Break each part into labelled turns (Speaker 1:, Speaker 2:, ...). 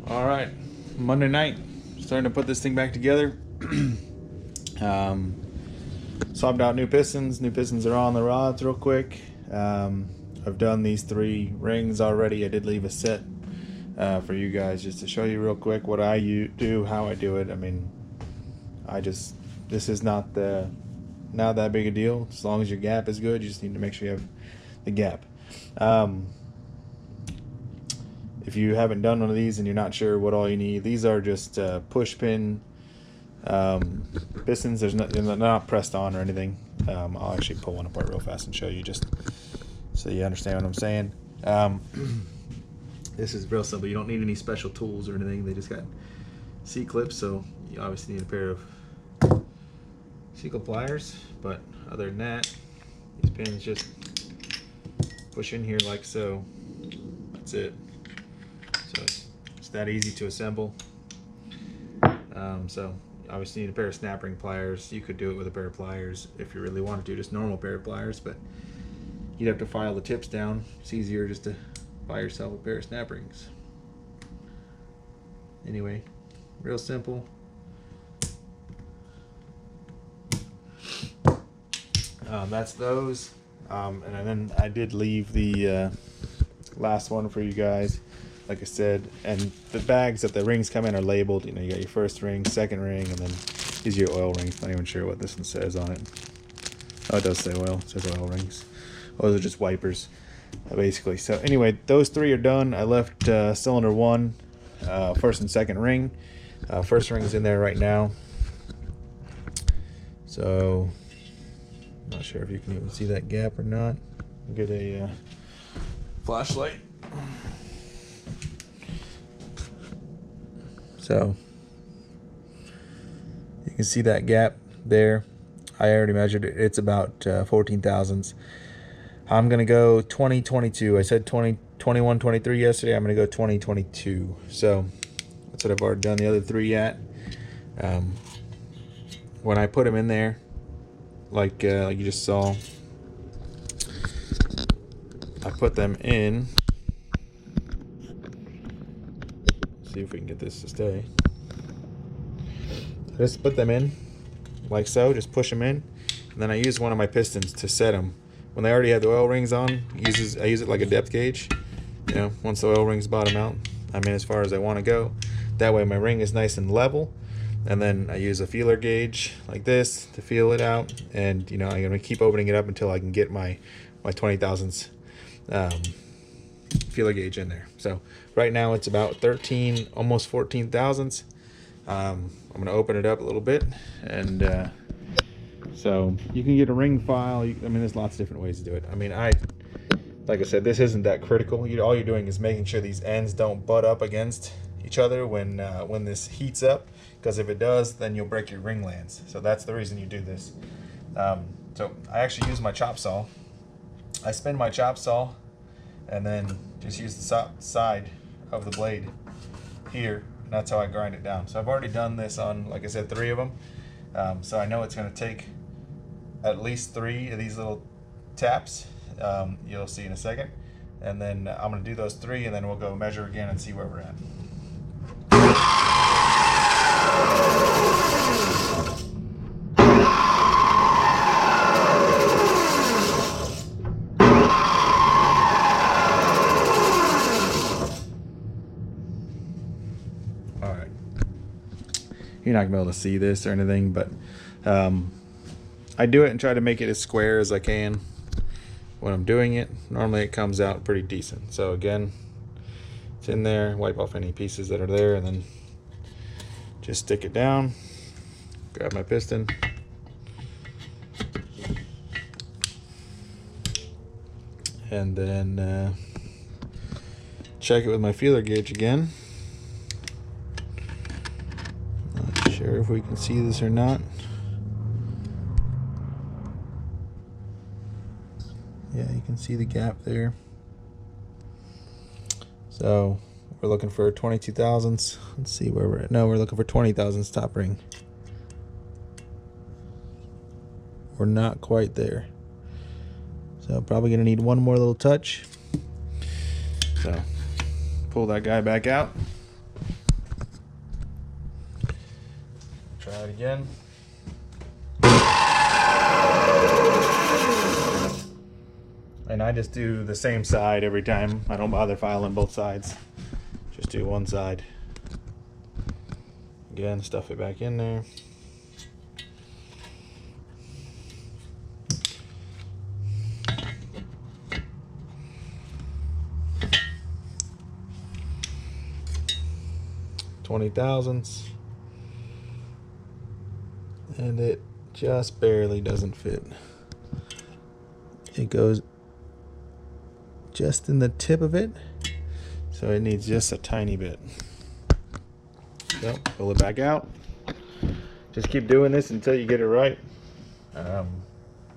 Speaker 1: All right, Monday night, starting to put this thing back together. Swapped out new pistons. New pistons are on the rods real quick. I've done these 3 rings already. I did leave a set for you guys just to show you real quick what I do, how I do it. I mean, this is not that big a deal. As long as your gap is good, you just need to make sure you have the gap. If you haven't done one of these and you're not sure what all you need, these are just push pin pistons. They're not pressed on or anything. I'll actually pull one apart real fast and show you just so you understand what I'm saying. This is real simple. You don't need any special tools or anything. They just got C-clips, so you obviously need a pair of C-clip pliers. But other than that, these pins just push in here like so. That's it. So it's that easy to assemble. So you obviously need a pair of snap ring pliers. You could do it with a pair of pliers if you really wanted to, just normal pair of pliers, but you'd have to file the tips down. It's easier just to buy yourself a pair of snap rings. Anyway, real simple. That's those. And then I did leave the last one for you guys, like I said, and the bags that the rings come in are labeled. You know, you got your first ring, second ring, and then these are your oil rings. Not even sure what this one says on it. Oh, it does say oil. It says oil rings. Those are just wipers, basically. So anyway, those 3 are done. I left cylinder 1, first and second ring. First ring is in there right now. So not sure if you can even see that gap or not. I'll get a flashlight. So you can see that gap there. I already measured it. It's about 14 thousandths. I'm gonna go 2022. I said 2021 23 yesterday. I'm gonna go 2022. So that's what I've already done the other 3 at. When I put them in there, like you just saw, I put them in. See if we can get this to stay. Just put them in like so, just push them in, and then I use one of my pistons to set them. When they already have the oil rings on, I use it like a depth gauge. You know, once the oil rings bottom out, I'm in as far as I want to go. That way my ring is nice and level. And then I use a feeler gauge like this to feel it out, and you know, I'm gonna keep opening it up until I can get my 20 thousandths feeler gauge in there. So right now it's about 13, almost 14 thousandths. I'm gonna open it up a little bit, and so you can get a ring file. I mean, there's lots of different ways to do it. I mean, like I said, this isn't that critical. All you're doing is making sure these ends don't butt up against each other when this heats up, because if it does, then you'll break your ring lands. So that's the reason you do this. So I actually use my chop saw. I spin my chop saw and then just use the side of the blade here, and that's how I grind it down. So I've already done this on, like I said, 3 of them. So I know it's going to take at least 3 of these little taps. You'll see in a second. And then I'm going to do those 3, and then we'll go measure again and see where we're at. All right. You're not going to be able to see this or anything, but I do it and try to make it as square as I can when I'm doing it. Normally it comes out pretty decent. So again, it's in there. Wipe off any pieces that are there, and then just stick it down, grab my piston, and then check it with my feeler gauge again. Not sure if we can see this or not. Yeah, you can see the gap there. So we're looking for 22 thousandths. Let's see where we're at. No, we're looking for 20 thousandths top ring. We're not quite there. So probably gonna need one more little touch. So pull that guy back out. Try it again. And I just do the same side every time. I don't bother filing both sides. Just do one side. Again, stuff it back in there. $20,000s, and it just barely doesn't fit. It goes just in the tip of it, so it needs just a tiny bit. So pull it back out. Just keep doing this until you get it right.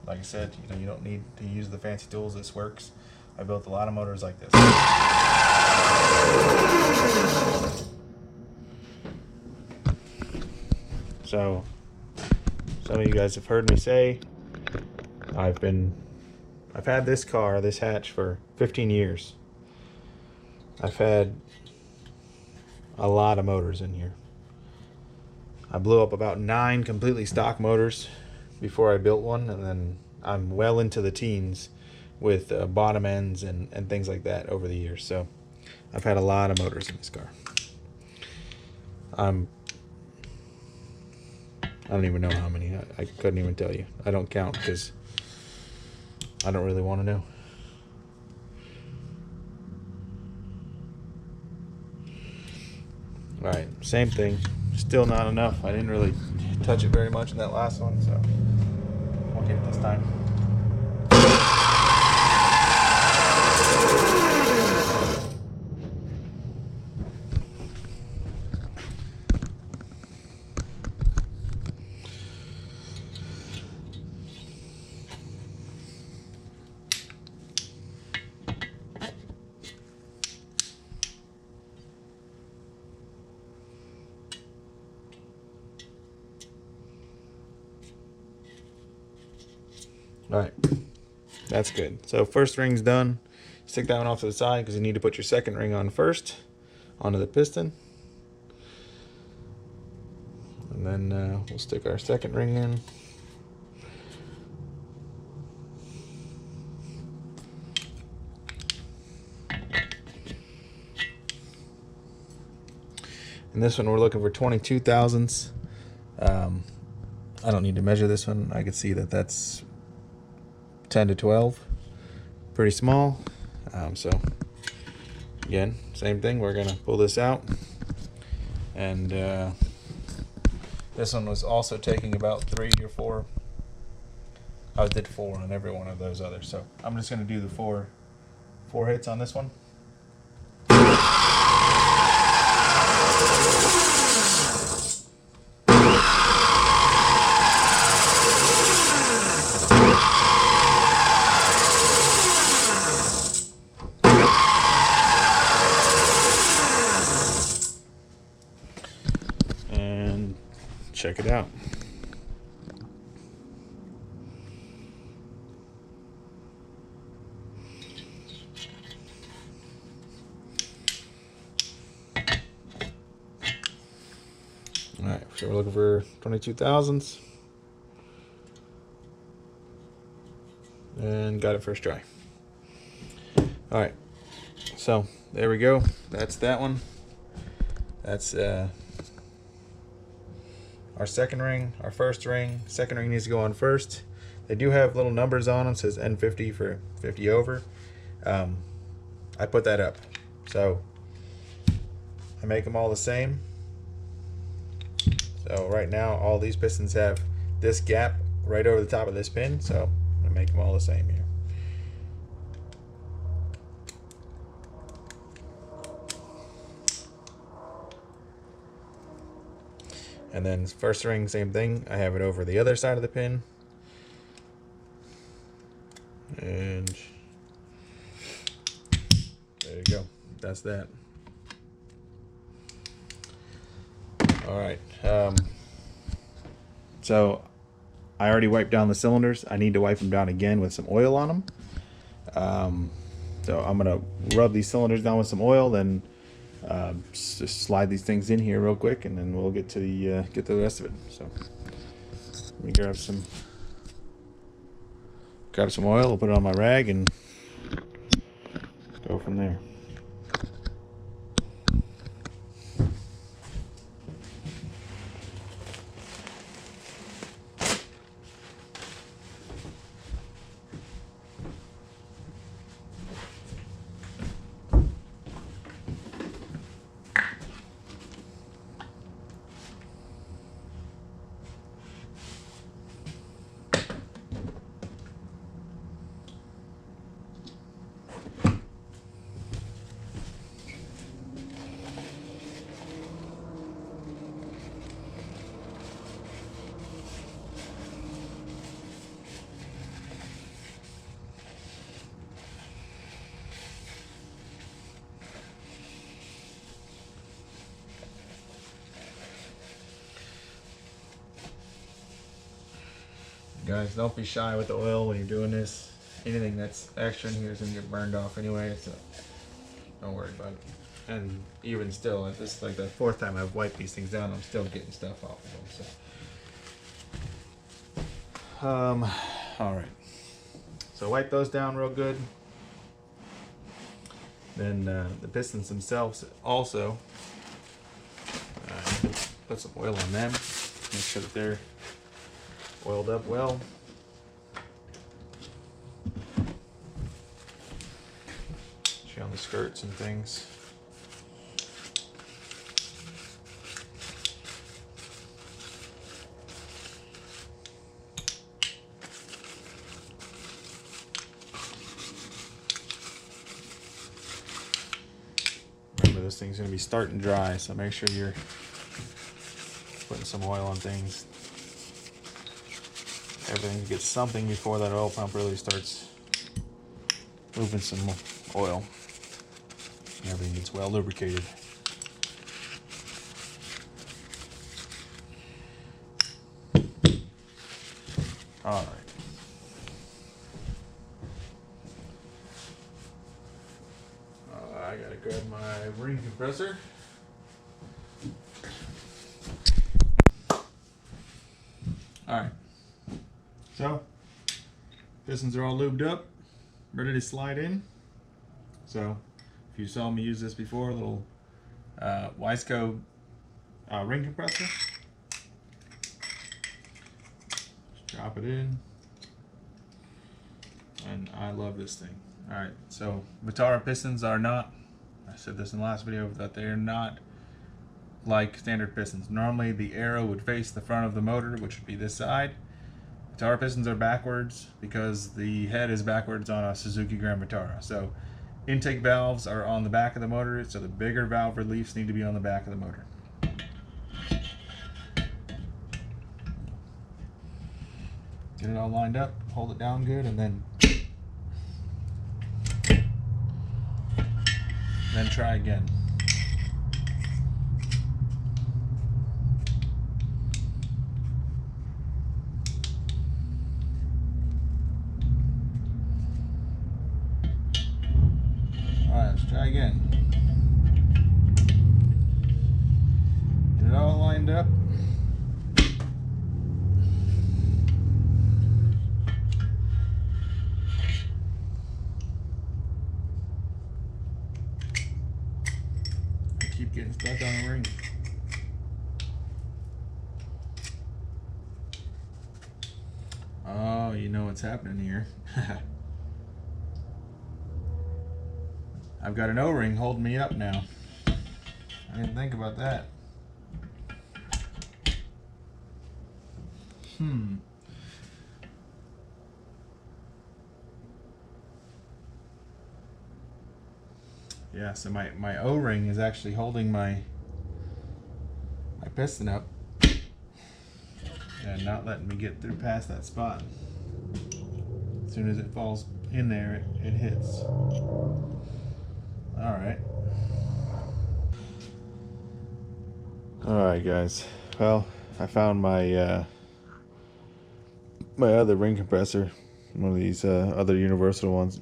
Speaker 1: Like I said, you don't need to use the fancy tools. This works. I built a lot of motors like this. So some of you guys have heard me say I've had this car, this hatch, for 15 years. I've had a lot of motors in here. I blew up about 9 completely stock motors before I built one, and then I'm well into the teens with bottom ends and things like that over the years. So I've had a lot of motors in this car. I don't even know how many. I couldn't even tell you. I don't count because I don't really want to know. Alright, same thing. Still not enough. I didn't really touch it very much in that last one, so we'll get it this time. Alright, that's good. So first ring's done. Stick that one off to the side because you need to put your second ring on first, onto the piston. And then we'll stick our second ring in. And this one we're looking for 22 thousandths. I don't need to measure this one. I can see that that's 10 to 12, pretty small. So again, same thing, we're gonna pull this out, and this one was also taking about 3 or 4. I did 4 on every one of those others, so I'm just gonna do the four hits on this one. Check it out. All right, so we're looking for 22 thousandths, and got it first try. All right, so there we go. That's that one. That's our second ring, our first ring. Second ring needs to go on first. They do have little numbers on them. It says N50 for 50 over. I put that up. So I make them all the same. So right now all these pistons have this gap right over the top of this pin. So I make them all the same here. And then first ring, same thing. I have it over the other side of the pin. And there you go. That's that. All right. So I already wiped down the cylinders. I need to wipe them down again with some oil on them. So I'm going to rub these cylinders down with some oil, then Just slide these things in here real quick, and then we'll get to the rest of it. So let me grab some oil. We'll put it on my rag and go from there. Guys, don't be shy with the oil when you're doing this. Anything that's extra in here is going to get burned off anyway, so don't worry about it. And even still, if this is like the 4th time I've wiped these things down, I'm still getting stuff off of them. So, all right. So wipe those down real good. Then the pistons themselves also, put some oil on them. Make sure that they're oiled up well. On the skirts and things. Remember, this thing's going to be starting dry, so make sure you're putting some oil on things. Everything gets something before that oil pump really starts moving some oil. Everything gets well lubricated. All right. I gotta grab my ring compressor. All right. So, pistons are all lubed up, ready to slide in. So, if you saw me use this before, a little Wiseco ring compressor. Just drop it in. And I love this thing. Alright, so Vitara pistons are not, I said this in the last video, that they're not like standard pistons. Normally the arrow would face the front of the motor, which would be this side. Vitara pistons are backwards because the head is backwards on a Suzuki Grand Vitara. So intake valves are on the back of the motor, so the bigger valve reliefs need to be on the back of the motor. Get it all lined up, hold it down good, and then try again. Let's try again. Get it all lined up. I keep getting stuck on the ring. Oh, you know what's happening here. I've got an O-ring holding me up now. I didn't think about that. Yeah, so my O-ring is actually holding my piston up and not letting me get through past that spot. As soon as it falls in there, it hits. Alright. Alright guys. Well, I found my my other ring compressor. One of these other universal ones.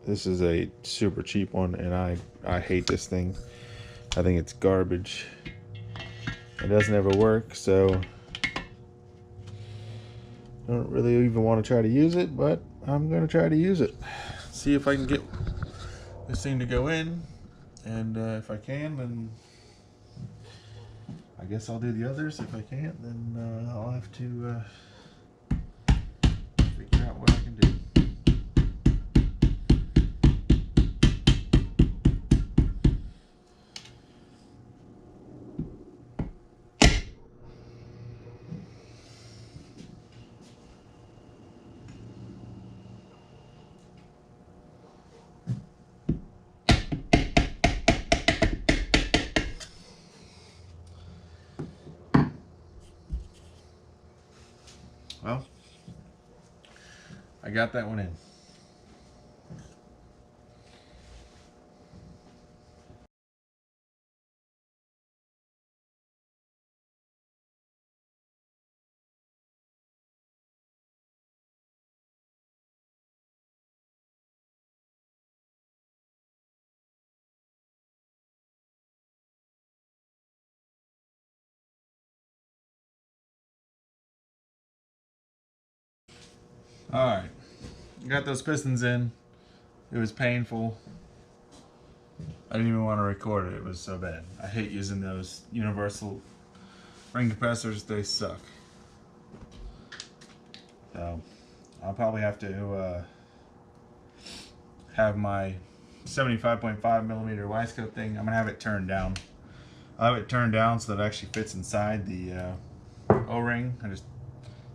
Speaker 1: This is a super cheap one and I hate this thing. I think it's garbage. It doesn't ever work, so I don't really even want to try to use it, but I'm going to try to use it. See if I can get this thing to go in, and if I can, then I guess I'll do the others. If I can't, then I'll have to figure out what I can do. Well, I got that one in. All right, got those pistons in. It was painful. I didn't even want to record it. It was so bad. I hate using those universal ring compressors. They suck. So I'll probably have to have my 75.5 millimeter Wisecoat thing. I'm gonna have it turned down. I'll have it turned down so that it actually fits inside the O-ring. I just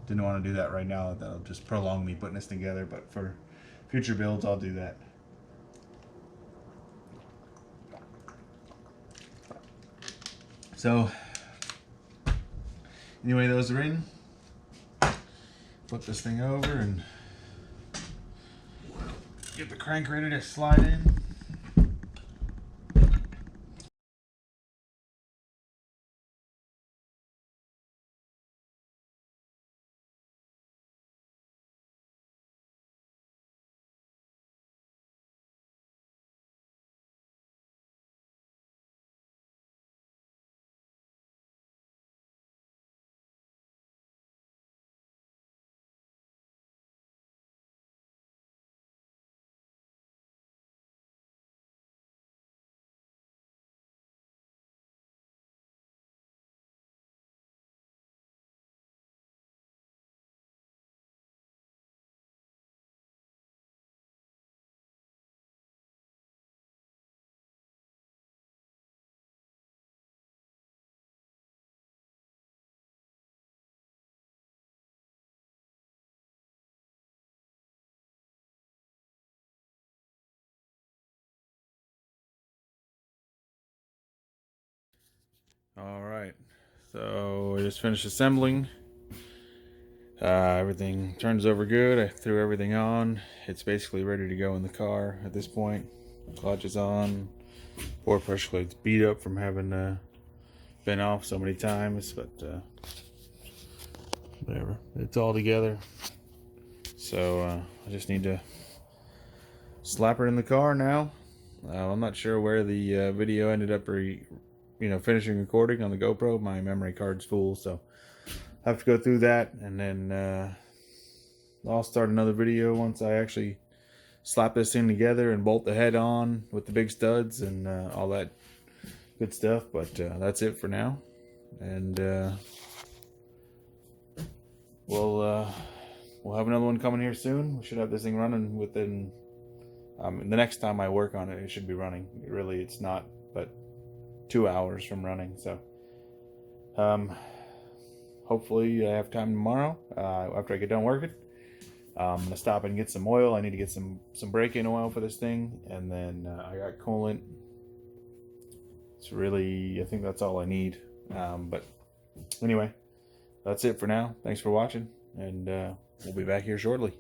Speaker 1: didn't want to do that right now. That'll just prolong me putting this together. But for future builds, I'll do that. So anyway, those are in. Flip this thing over and get the crank ready to slide in. All right, so I just finished assembling. Everything turns over good. I threw everything on. It's basically ready to go in the car at this point. Clutch is on. Poor pressure plate's beat up from having been off so many times, but whatever. It's all together. So I just need to slap her in the car now. I'm not sure where the video ended up finishing recording on the GoPro. My memory card's full, so I have to go through that, and then I'll start another video once I actually slap this thing together and bolt the head on with the big studs and all that good stuff. But that's it for now, and we'll have another one coming here soon. We should have this thing running within the next time I work on it. It should be running. Really, it's not but 2 hours from running. So hopefully I have time tomorrow after I get done working. I'm gonna stop and get some oil. I need to get some break-in oil for this thing, and then I got coolant. It's really, I think that's all I need. But anyway, that's it for now. Thanks for watching, and we'll be back here shortly.